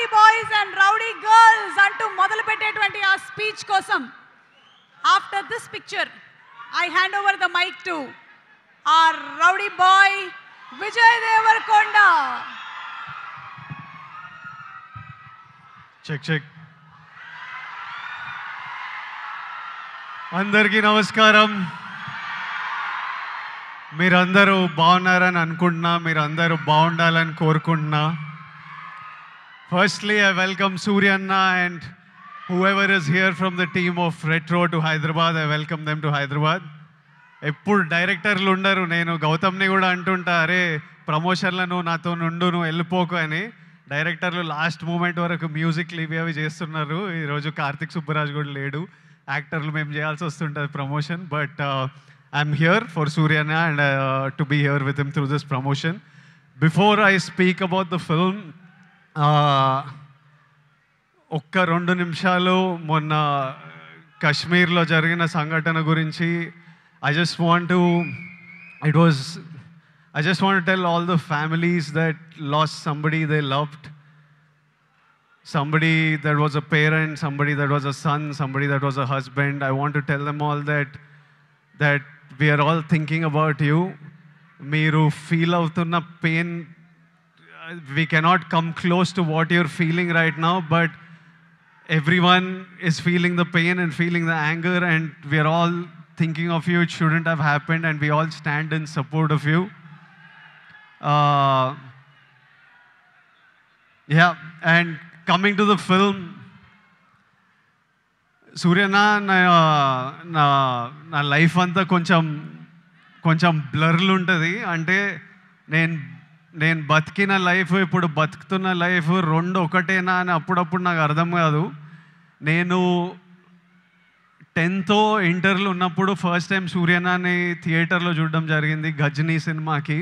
Rowdy boys and rowdy girls అంటూ మొదలు పెట్టేటువంటి ఆ స్పీచ్ కోసం after this picture I hand over the mic to our rowdy boy Vijay Devarakonda. Check check. అందరికీ నమస్కారం. మీరందరూ బాగున్నారని అనుకుంటున్నా, మీరందరూ బాగుండాలని కోరుకుంటున్నా. Firstly I welcome Suryanna and whoever is here from the team of Retro to Hyderabad. I welcome them to Hyderabad. ఎప్పుడు డైరెక్టర్లు ఉండరు. నేను గౌతమ్ని కూడా అంటుంటా, అరే ప్రమోషన్లో నువ్వు నాతో నుండు, నువ్వు వెళ్ళిపోకు అని. డైరెక్టర్లు లాస్ట్ మూమెంట్ వరకు మ్యూజిక్లు ఇవి అవి చేస్తున్నారు. ఈరోజు కార్తిక్ సుబ్బరాజ్ కూడా లేడు. యాక్టర్లు మేము చేయాల్సి వస్తుంటుంది promotion. But I'm here for Suryanna and to be here with him through this promotion. Before I speak about the film, ఒక్క 2 నిమిషాలు మొన్న కశ్మీర్లో జరిగిన సంఘటన గురించి I just want to tell all the families that lost somebody they loved, somebody that was a parent, somebody that was a son, somebody that was a husband. I want to tell them all that we are all thinking about you. Meeru feel avutunna pain, we cannot come close to what you're feeling right now, but everyone is feeling the pain and feeling the anger, and we are all thinking of you. It shouldn't have happened, and we all stand in support of you. Yeah, and coming to the film, Suryana na life anta కొంచెం బ్లర్లు ఉంటుంది. అంటే నేను బతికిన life, ఇప్పుడు బతుకుతున్న life రెండు ఒకటేనా అని అప్పుడప్పుడు నాకు అర్థం కాదు. నేను 10th ఇంటర్లో ఉన్నప్పుడు ఫస్ట్ టైం సూర్యనాని థియేటర్లో చూడడం జరిగింది, గజనీ సినిమాకి.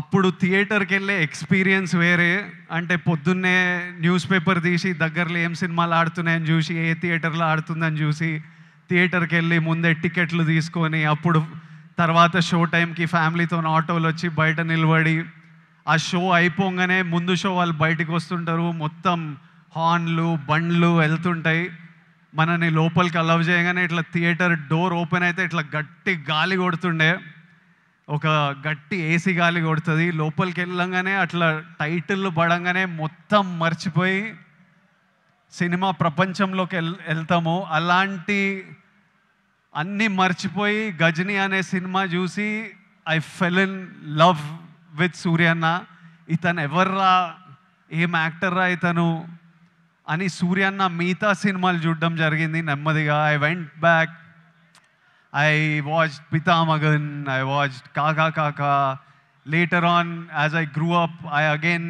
అప్పుడు థియేటర్కి వెళ్ళే ఎక్స్పీరియన్స్ వేరే. అంటే పొద్దున్నే న్యూస్ పేపర్ తీసి దగ్గరలో ఏం సినిమాలు ఆడుతున్నాయని చూసి, ఏ థియేటర్లో ఆడుతుందని చూసి థియేటర్కి వెళ్ళి ముందే టికెట్లు తీసుకొని, అప్పుడు తర్వాత షో టైంకి ఫ్యామిలీతో ఆటోలు వచ్చి బయట నిలబడి, ఆ షో అయిపోగానే ముందు షో వాళ్ళు బయటకు వస్తుంటారు, మొత్తం హార్న్లు బండ్లు వెళ్తుంటాయి. మనని లోపలికి అలవ్ చేయగానే ఇట్లా థియేటర్ డోర్ ఓపెన్ అయితే ఇట్లా గట్టి గాలి కొడుతుండే, ఒక గట్టి ఏసీ గాలి కొడుతుంది. లోపలికి వెళ్ళంగానే అట్లా టైటిల్ పడంగానే మొత్తం మర్చిపోయి సినిమా ప్రపంచంలోకి వెళ్తాము. అలాంటి అన్నీ మర్చిపోయి గజనీ అనే సినిమా చూసి I fell in love with Suryanna. ఇతను ఎవర్రా, ఏం యాక్టర్రా ఇతను అని సూర్యన్న మిగతా సినిమాలు చూడడం జరిగింది నెమ్మదిగా. I went back, I watched Pithamagan, I watched Kaakha Kaakha. Later on, as I grew up, I again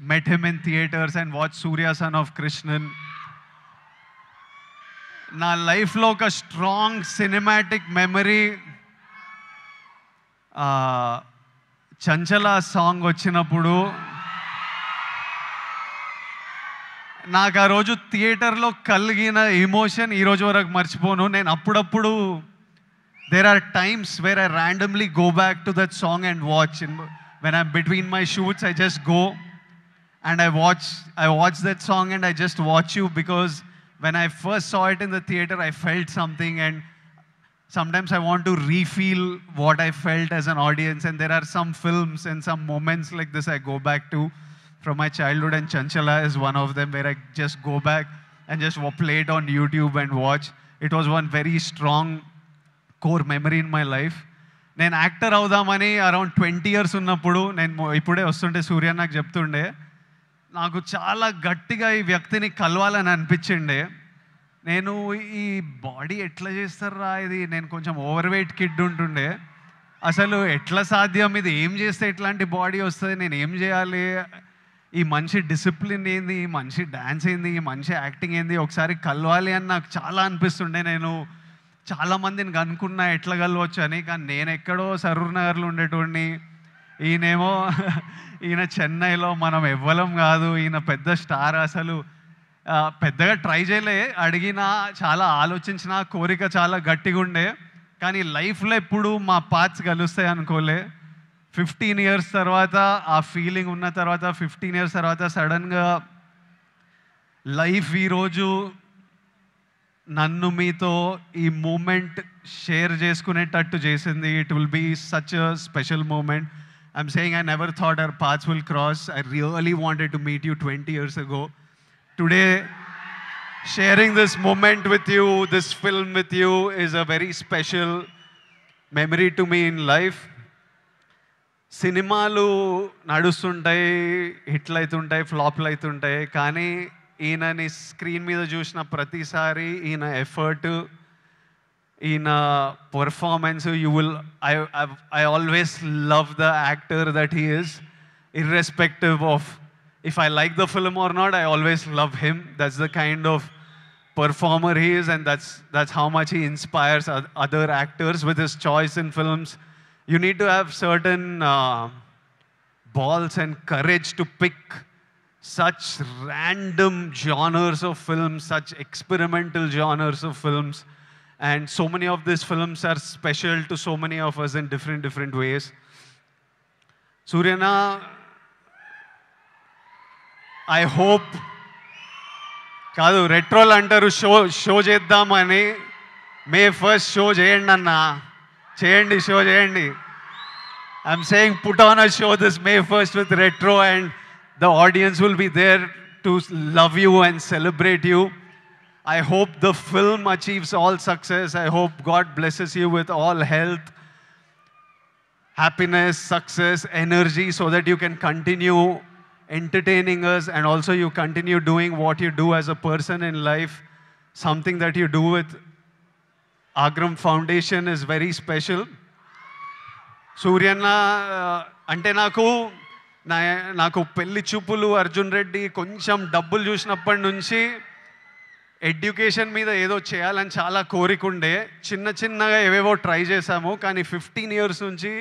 met him in theaters and watched Surya Son of Krishnan. నా లైఫ్లో ఒక స్ట్రాంగ్ సినిమాటిక్ మెమరీ, చంచల సాంగ్ వచ్చినప్పుడు నాకు ఆ రోజు థియేటర్లో కలిగిన ఎమోషన్ ఈరోజు వరకు మర్చిపోను. నేను అప్పుడప్పుడు there are times where I randomly go back to that song and watch. When I'm between my shoots, I just go and I watch that song and I just watch you, because when I first saw it in the theater, I felt something, and sometimes I want to refeel what I felt as an audience. And there are some films and some moments like this I go back to from my childhood, and Chanchala is one of them, where I just go back and just play it on YouTube and watch. It was one very strong core memory in my life. నేను actor అవుదామని around 20 years ఉన్నప్పుడు, నేను ఇప్పుడే వస్తుంటే సూర్య నాకు చెప్తుండే, నాకు చాలా గట్టిగా ఈ వ్యక్తిని కలవాలని అనిపించిండే. నేను ఈ బాడీ ఎట్లా చేస్తారా ఇది, నేను కొంచెం ఓవర్ వెయిట్ కిడ్ ఉంటుండే, అసలు ఎట్లా సాధ్యం, ఇది ఏం చేస్తే ఇట్లాంటి బాడీ వస్తుంది, నేను ఏం చేయాలి, ఈ మనిషి డిసిప్లిన్ ఏంది, ఈ మనిషి డ్యాన్స్ ఏంది, ఈ మనిషి యాక్టింగ్ ఏంది, ఒకసారి కలవాలి అని నాకు చాలా అనిపిస్తుండే. నేను చాలామందిని కనుక్కున్నా ఎట్లా కలవచ్చు అని, కానీ నేను ఎక్కడో సరూర్ నగర్లో ఉండేటోడిని, ఈయన చెన్నైలో, మనం ఎవ్వలం కాదు, ఈయన పెద్ద స్టార్, అసలు పెద్దగా ట్రై చేయలే, అడిగినా చాలా ఆలోచించిన, కోరిక చాలా గట్టిగా ఉండే, కానీ లైఫ్లో ఎప్పుడు మా పాత్స్ కలుస్తాయి అనుకోలే. 15 years తర్వాత ఆ ఫీలింగ్ ఉన్న తర్వాత 15 years తర్వాత సడన్గా లైఫ్ ఈరోజు నన్ను మీతో ఈ మూమెంట్ షేర్ చేసుకునేటట్టు చేసింది. It will be such a special moment. I'm saying I never thought our paths will cross. I really wanted to meet you 20 years ago. Today, sharing this moment with you, this film with you, is a very special memory to me in life. సినిమాలు నడుస్తుంటాయి, హిట్లు అవుతుంటాయి, ఫ్లాప్లు అవుతుంటాయి, కానీ ఈయనని screen మీద చూసిన ప్రతిసారి ఈయన ఎఫర్ట్, ఈయన performance, I always love the actor that he is, irrespective of if I like the film or not. I always love him. That's the kind of performer he is, and that's how much he inspires other actors with his choice in films. You need to have certain balls and courage to pick such random genres of films, such experimental genres of films. And so many of these films are special to so many of us in different ways. Suryana, I hope కాదు రెట్రోలు అంటారు show చేద్దామని. May 1st show చేయండి అన్న, చేయండి, show చేయండి. I'm saying put on a show this May 1st with Retro, and the audience will be there to love you and celebrate you. I hope the film achieves all success. I hope God blesses you with all health, happiness, success, energy, so that you can continue entertaining us, and also you continue doing what you do as a person in life. Something that you do with Agram Foundation is very special. సూర్యన్న అంటే నాకు పెళ్లి చూపులు, అర్జున్ రెడ్డి, కొంచెం డబ్బులు చూసినప్పటి నుంచి education మీద ఏదో చేయాలని చాలా కోరికుండే. చిన్నగా ఏవేవో ట్రై చేశాము, కానీ 15 years నుంచి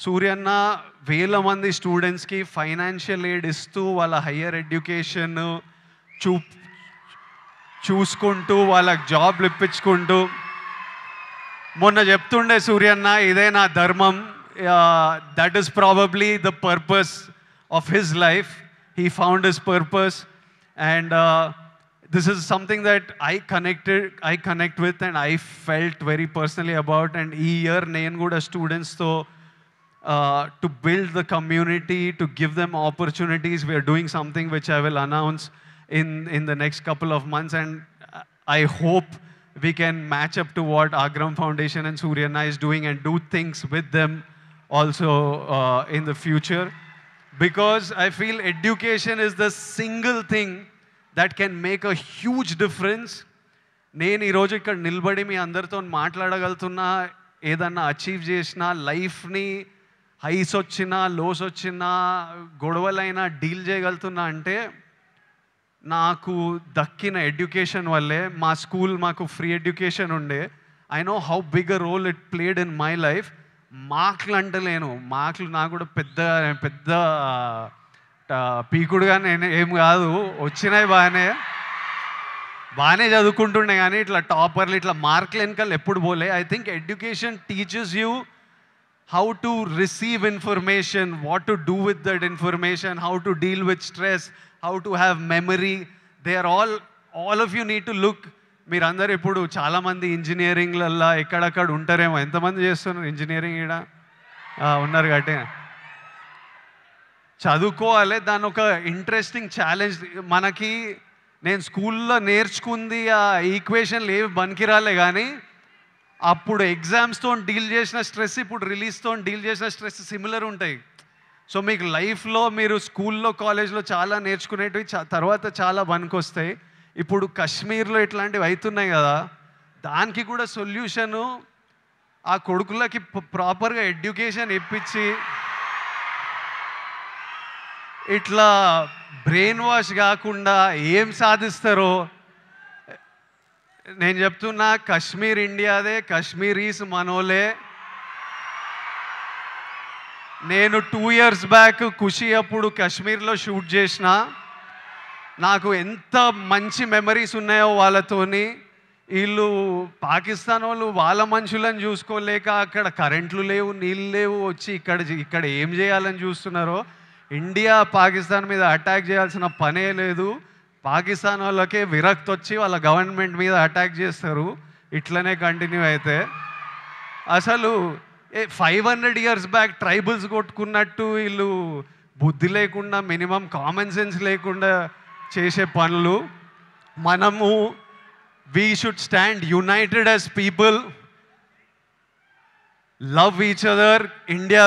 సూర్యన్న వేల మంది స్టూడెంట్స్కి ఫైనాన్షియల్ ఎయిడ్ ఇస్తూ వాళ్ళ హయ్యర్ ఎడ్యుకేషన్ చూసుకుంటూ వాళ్ళకి జాబ్లు ఇప్పించుకుంటూ, మొన్న చెప్తుండే సూర్యన్న, ఇదే నా ధర్మం. That is probably the purpose of his life. He found his purpose, and this is something that I connect with, and I felt very personally about. And ee year nenu kuda students to build the community, to give them opportunities. We are doing something which I will announce in the next couple of months, and I hope we can match up to what Agram Foundation and Suryana is doing, and do things with them also in the future, because I feel education is the single thing that can make a huge difference. నేను ఈరోజు ఇక్కడ నిలబడి మీ అందరితో మాట్లాడగలుగుతున్నా, ఏదన్నా achieve చేసినా, లైఫ్ని highs వచ్చినా, lows వచ్చినా, గొడవలైనా డీల్ చేయగలుగుతున్నా అంటే నాకు దక్కిన ఎడ్యుకేషన్ వల్లే. మా స్కూల్ మాకు ఫ్రీ ఎడ్యుకేషన్ ఉండే. I know how big a role it played in my life. మార్కులు అంటలేను, మార్కులు నాకు కూడా పెద్ద పీకుడుగా నేను ఏం కాదు, వచ్చినాయి బాగానే చదువుకుంటుండే, కానీ ఇట్లా టాపర్లు ఇట్లా మార్కులు వెనకాల ఎప్పుడు పోలే. I think education teaches you how to receive information, what to do with that information, how to deal with stress, how to have memory. They are all of you need to look. మీరందరూ ఇప్పుడు చాలామంది ఇంజనీరింగ్లల్లో ఎక్కడక్కడ ఉంటారేమో. ఎంతమంది చేస్తున్నారు engineering? ఇక్కడ ఉన్నారు కాబట్టి చదువుకోవాలి. దాని ఒక ఇంట్రెస్టింగ్ ఛాలెంజ్ మనకి. నేను స్కూల్లో నేర్చుకుంది ఆ ఈక్వేషన్లు ఏవి పనికిరాలే, కానీ అప్పుడు ఎగ్జామ్స్తో డీల్ చేసిన స్ట్రెస్, ఇప్పుడు రిలీజ్తో డీల్ చేసిన స్ట్రెస్ సిమిలర్ ఉంటాయి. సో మీకు లైఫ్లో మీరు స్కూల్లో, కాలేజ్లో చాలా నేర్చుకునేటివి తర్వాత చాలా పనికొస్తాయి. ఇప్పుడు కాశ్మీర్లో ఇట్లాంటివి అవుతున్నాయి కదా, దానికి కూడా సొల్యూషను ఆ కొడుకులకి ప్రాపర్గా ఎడ్యుకేషన్ ఇప్పించి, ఇట్లా బ్రెయిన్ వాష్ కాకుండా ఏం సాధిస్తారో నేను చెప్తున్నా. కాశ్మీర్ ఇండియాదే, కాశ్మీరీస్ మనోలే. నేను 2 years బ్యాక్ ఖుషి అప్పుడు కాశ్మీర్లో షూట్ చేసిన. నాకు ఎంత మంచి మెమరీస్ ఉన్నాయో వాళ్ళతోని. వీళ్ళు పాకిస్తాన్ వాళ్ళు వాళ్ళ మనుషులను చూసుకోలేక అక్కడ కరెంట్లు లేవు, నీళ్ళు లేవు, వచ్చి ఇక్కడ ఏం చేయాలని చూస్తున్నారో. ఇండియా పాకిస్తాన్ మీద అటాక్ చేయాల్సిన పనే లేదు. పాకిస్తాన్ వాళ్ళకే విరక్తి వచ్చి వాళ్ళ గవర్నమెంట్ మీద అటాక్ చేస్తారు. ఇట్లనే కంటిన్యూ అయితే అసలు 500 years బ్యాక్ ట్రైబల్స్ కొట్టుకున్నట్టు వీళ్ళు బుద్ధి లేకుండా, మినిమం కామన్ సెన్స్ లేకుండా చేసే పనులు. మనము we should stand united as people, love each other. India,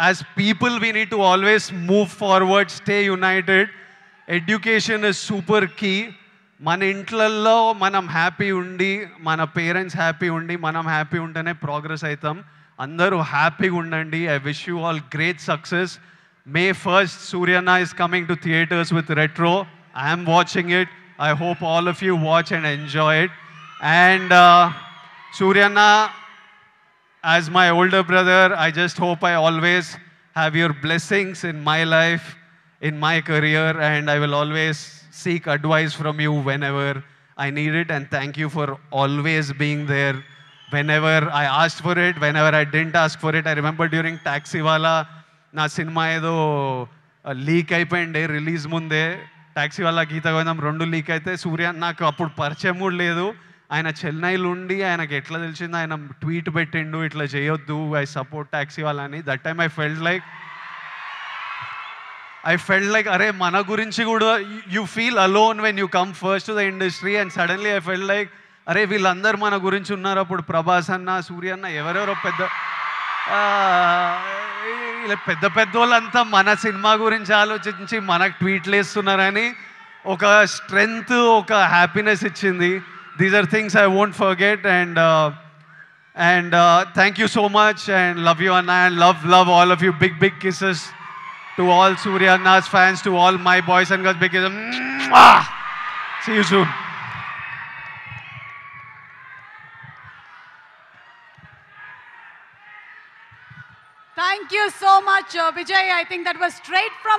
as people, we need to always move forward, stay united. Education is super key. మన ఇంట్లల్లో మనం హ్యాపీ ఉండి, మన పేరెంట్స్ హ్యాపీ ఉండి, మనం హ్యాపీ ఉంటేనే ప్రోగ్రెస్ అవుతాం. అందరూ హ్యాపీగా ఉండండి. I wish you all great success. May 1st, Suryana is coming to theaters with Retro. I am watching it. I hope all of you watch and enjoy it. And Suryana, as my older brother, I just hope I always have your blessings in my life, in my career, and I will always seek advice from you whenever I need it. And thank you for always being there whenever I asked for it, whenever I didn't ask for it. I remember during Taxiwala, నా cinema ఏదో leak అయిపోయిండే release ముందే. Taxiwaala, Gitagovindam 2 leak అయితే సూర్య నాకు అప్పుడు పరిచయం కూడా లేదు. ఆయన చెన్నైలో ఉండి ఆయనకి ఎట్లా తెలిసిందో ఆయన ట్వీట్ పెట్టిండు, ఇట్లా చేయొద్దు, ఐ సపోర్ట్ టాక్సీవాలా అని. That time I felt like అరే మన గురించి కూడా you feel alone when you come first to the industry. And suddenly I felt like అరే వీళ్ళందరూ మన గురించి ఉన్నారు. అప్పుడు ప్రభాస్ అన్న, సూర్య అన్న, ఎవరెవరో పెద్ద వాళ్ళంతా మన సినిమా గురించి ఆలోచించి మనకు ట్వీట్లు వేస్తున్నారని ఒక స్ట్రెంగ్త్, ఒక హ్యాపీనెస్ ఇచ్చింది. These are things I won't forget. And thank you so much and love you అన్న. And love all of you. Big kisses to all Surya Anna's fans, to all my boys and girls. Big kisses. See you soon. Thank you so much, Vijay. I think that was straight from